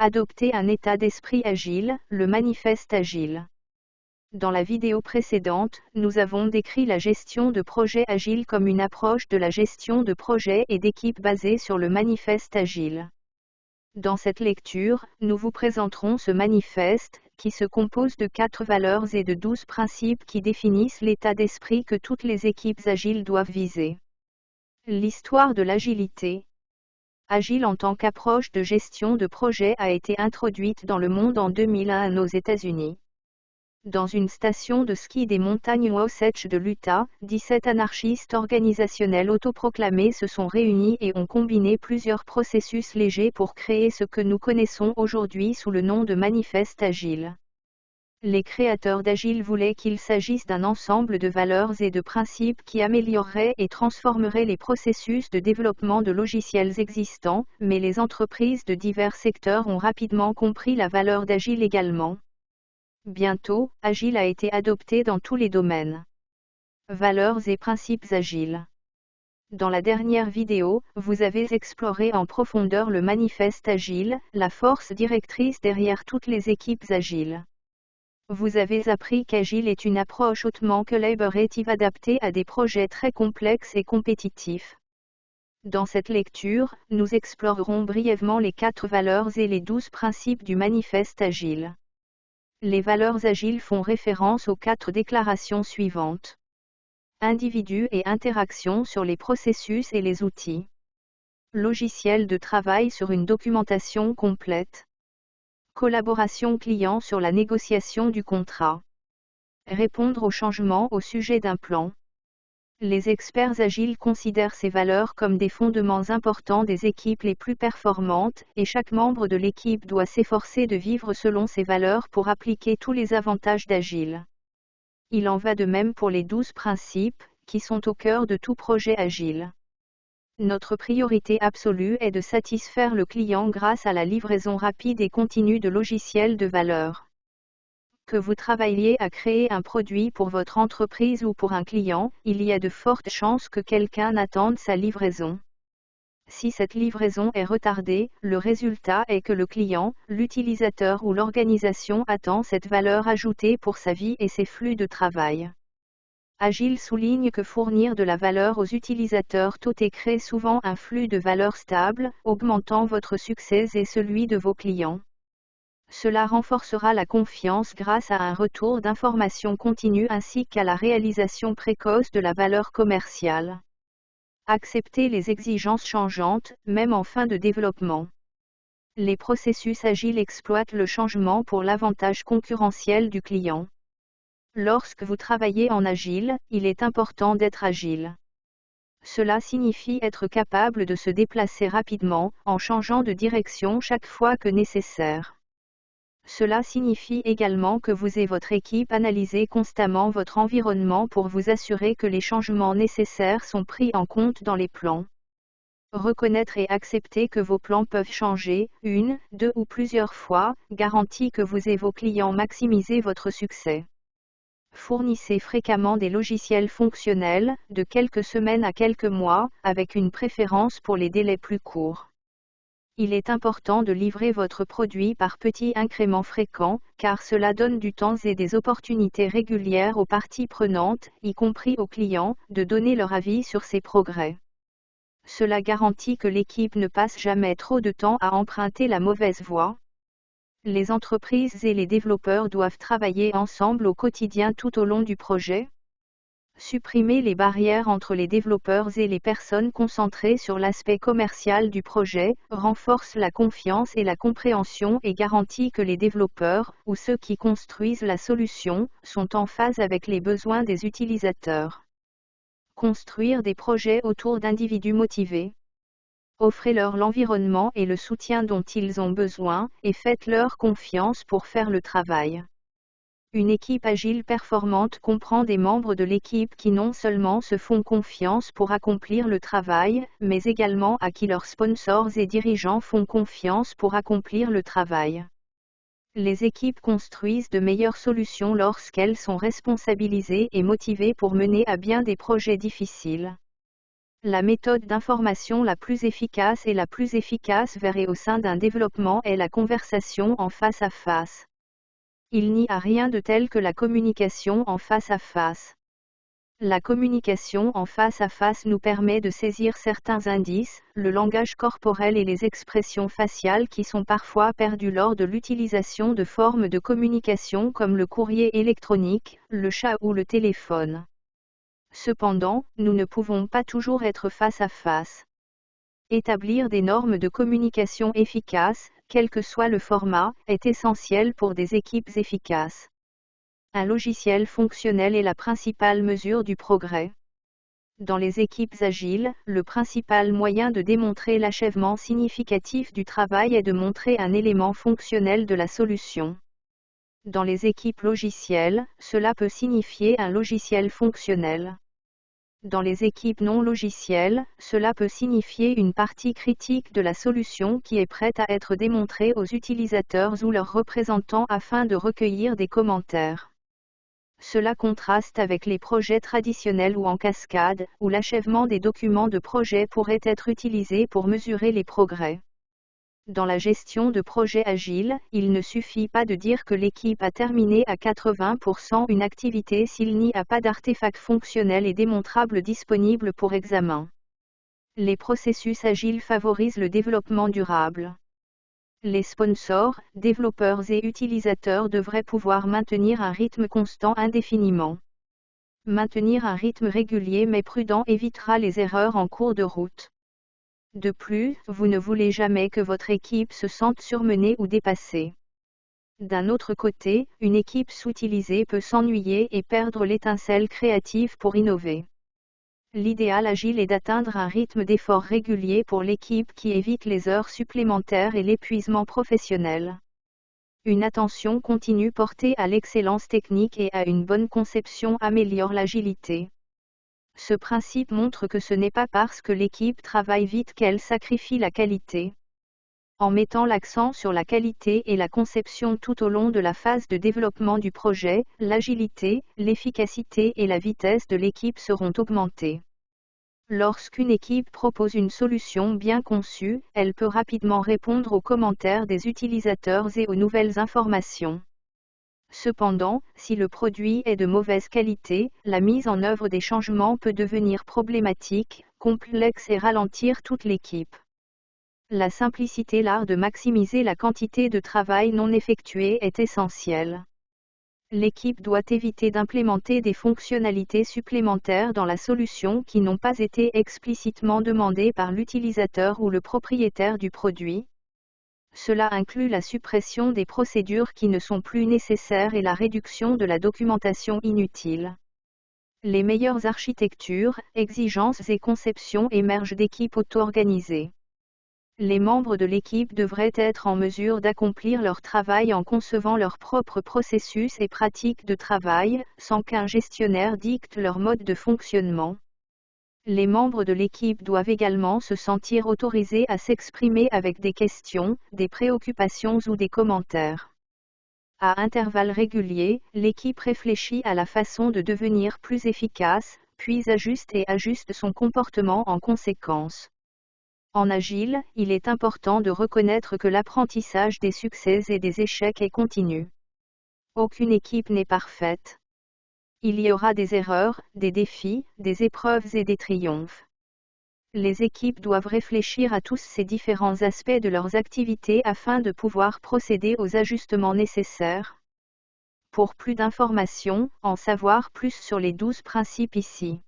Adopter un état d'esprit agile, le manifeste agile. Dans la vidéo précédente, nous avons décrit la gestion de projets agiles comme une approche de la gestion de projets et d'équipes basée sur le manifeste agile. Dans cette lecture, nous vous présenterons ce manifeste, qui se compose de 4 valeurs et de 12 principes qui définissent l'état d'esprit que toutes les équipes agiles doivent viser. L'histoire de l'agilité. Agile en tant qu'approche de gestion de projet a été introduite dans le monde en 2001 aux États-Unis. Dans une station de ski des montagnes Wasatch de l'Utah, 17 anarchistes organisationnels autoproclamés se sont réunis et ont combiné plusieurs processus légers pour créer ce que nous connaissons aujourd'hui sous le nom de manifeste agile. Les créateurs d'Agile voulaient qu'il s'agisse d'un ensemble de valeurs et de principes qui amélioreraient et transformeraient les processus de développement de logiciels existants, mais les entreprises de divers secteurs ont rapidement compris la valeur d'Agile également. Bientôt, Agile a été adopté dans tous les domaines. Valeurs et principes agiles. Dans la dernière vidéo, vous avez exploré en profondeur le manifeste agile, la force directrice derrière toutes les équipes agiles. Vous avez appris qu'Agile est une approche hautement collaborative adaptée à des projets très complexes et compétitifs. Dans cette lecture, nous explorerons brièvement les 4 valeurs et les 12 principes du manifeste agile. Les valeurs agiles font référence aux 4 déclarations suivantes. Individus et interactions sur les processus et les outils. Logiciel de travail sur une documentation complète. Collaboration client sur la négociation du contrat. Répondre aux changements au sujet d'un plan. Les experts agiles considèrent ces valeurs comme des fondements importants des équipes les plus performantes, et chaque membre de l'équipe doit s'efforcer de vivre selon ces valeurs pour appliquer tous les avantages d'Agile. Il en va de même pour les 12 principes, qui sont au cœur de tout projet agile. Notre priorité absolue est de satisfaire le client grâce à la livraison rapide et continue de logiciels de valeur. Que vous travailliez à créer un produit pour votre entreprise ou pour un client, il y a de fortes chances que quelqu'un attende sa livraison. Si cette livraison est retardée, le résultat est que le client, l'utilisateur ou l'organisation attend cette valeur ajoutée pour sa vie et ses flux de travail. Agile souligne que fournir de la valeur aux utilisateurs tôt et crée souvent un flux de valeur stable, augmentant votre succès et celui de vos clients. Cela renforcera la confiance grâce à un retour d'information continu ainsi qu'à la réalisation précoce de la valeur commerciale. Accepter les exigences changeantes, même en fin de développement. Les processus agiles exploitent le changement pour l'avantage concurrentiel du client. Lorsque vous travaillez en agile, il est important d'être agile. Cela signifie être capable de se déplacer rapidement, en changeant de direction chaque fois que nécessaire. Cela signifie également que vous et votre équipe analysez constamment votre environnement pour vous assurer que les changements nécessaires sont pris en compte dans les plans. Reconnaître et accepter que vos plans peuvent changer, 1, 2 ou plusieurs fois, garantit que vous et vos clients maximisez votre succès. Fournissez fréquemment des logiciels fonctionnels, de quelques semaines à quelques mois, avec une préférence pour les délais plus courts. Il est important de livrer votre produit par petits incréments fréquents, car cela donne du temps et des opportunités régulières aux parties prenantes, y compris aux clients, de donner leur avis sur ses progrès. Cela garantit que l'équipe ne passe jamais trop de temps à emprunter la mauvaise voie. Les entreprises et les développeurs doivent travailler ensemble au quotidien tout au long du projet. Supprimer les barrières entre les développeurs et les personnes concentrées sur l'aspect commercial du projet, renforce la confiance et la compréhension et garantit que les développeurs, ou ceux qui construisent la solution, sont en phase avec les besoins des utilisateurs. Construire des projets autour d'individus motivés. Offrez-leur l'environnement et le soutien dont ils ont besoin, et faites-leur confiance pour faire le travail. Une équipe agile performante comprend des membres de l'équipe qui non seulement se font confiance pour accomplir le travail, mais également à qui leurs sponsors et dirigeants font confiance pour accomplir le travail. Les équipes construisent de meilleures solutions lorsqu'elles sont responsabilisées et motivées pour mener à bien des projets difficiles. La méthode d'information la plus efficace et la plus efficace vers et au sein d'un développement est la conversation en face à face. Il n'y a rien de tel que la communication en face à face. La communication en face à face nous permet de saisir certains indices, le langage corporel et les expressions faciales qui sont parfois perdus lors de l'utilisation de formes de communication comme le courrier électronique, le chat ou le téléphone. Cependant, nous ne pouvons pas toujours être face à face. Établir des normes de communication efficaces, quel que soit le format, est essentiel pour des équipes efficaces. Un logiciel fonctionnel est la principale mesure du progrès. Dans les équipes agiles, le principal moyen de démontrer l'achèvement significatif du travail est de montrer un élément fonctionnel de la solution. Dans les équipes logicielles, cela peut signifier un logiciel fonctionnel. Dans les équipes non logicielles, cela peut signifier une partie critique de la solution qui est prête à être démontrée aux utilisateurs ou leurs représentants afin de recueillir des commentaires. Cela contraste avec les projets traditionnels ou en cascade, où l'achèvement des documents de projet pourrait être utilisé pour mesurer les progrès. Dans la gestion de projets agiles, il ne suffit pas de dire que l'équipe a terminé à 80% une activité s'il n'y a pas d'artefact fonctionnel et démontrable disponible pour examen. Les processus agiles favorisent le développement durable. Les sponsors, développeurs et utilisateurs devraient pouvoir maintenir un rythme constant indéfiniment. Maintenir un rythme régulier mais prudent évitera les erreurs en cours de route. De plus, vous ne voulez jamais que votre équipe se sente surmenée ou dépassée. D'un autre côté, une équipe sous-utilisée peut s'ennuyer et perdre l'étincelle créative pour innover. L'idéal agile est d'atteindre un rythme d'effort régulier pour l'équipe qui évite les heures supplémentaires et l'épuisement professionnel. Une attention continue portée à l'excellence technique et à une bonne conception améliore l'agilité. Ce principe montre que ce n'est pas parce que l'équipe travaille vite qu'elle sacrifie la qualité. En mettant l'accent sur la qualité et la conception tout au long de la phase de développement du projet, l'agilité, l'efficacité et la vitesse de l'équipe seront augmentées. Lorsqu'une équipe propose une solution bien conçue, elle peut rapidement répondre aux commentaires des utilisateurs et aux nouvelles informations. Cependant, si le produit est de mauvaise qualité, la mise en œuvre des changements peut devenir problématique, complexe et ralentir toute l'équipe. La simplicité, l'art de maximiser la quantité de travail non effectué est essentielle. L'équipe doit éviter d'implémenter des fonctionnalités supplémentaires dans la solution qui n'ont pas été explicitement demandées par l'utilisateur ou le propriétaire du produit. Cela inclut la suppression des procédures qui ne sont plus nécessaires et la réduction de la documentation inutile. Les meilleures architectures, exigences et conceptions émergent d'équipes auto-organisées. Les membres de l'équipe devraient être en mesure d'accomplir leur travail en concevant leurs propres processus et pratiques de travail, sans qu'un gestionnaire dicte leur mode de fonctionnement. Les membres de l'équipe doivent également se sentir autorisés à s'exprimer avec des questions, des préoccupations ou des commentaires. À intervalles réguliers, l'équipe réfléchit à la façon de devenir plus efficace, puis ajuste son comportement en conséquence. En agile, il est important de reconnaître que l'apprentissage des succès et des échecs est continu. Aucune équipe n'est parfaite. Il y aura des erreurs, des défis, des épreuves et des triomphes. Les équipes doivent réfléchir à tous ces différents aspects de leurs activités afin de pouvoir procéder aux ajustements nécessaires. Pour plus d'informations, en savoir plus sur les 12 principes ici.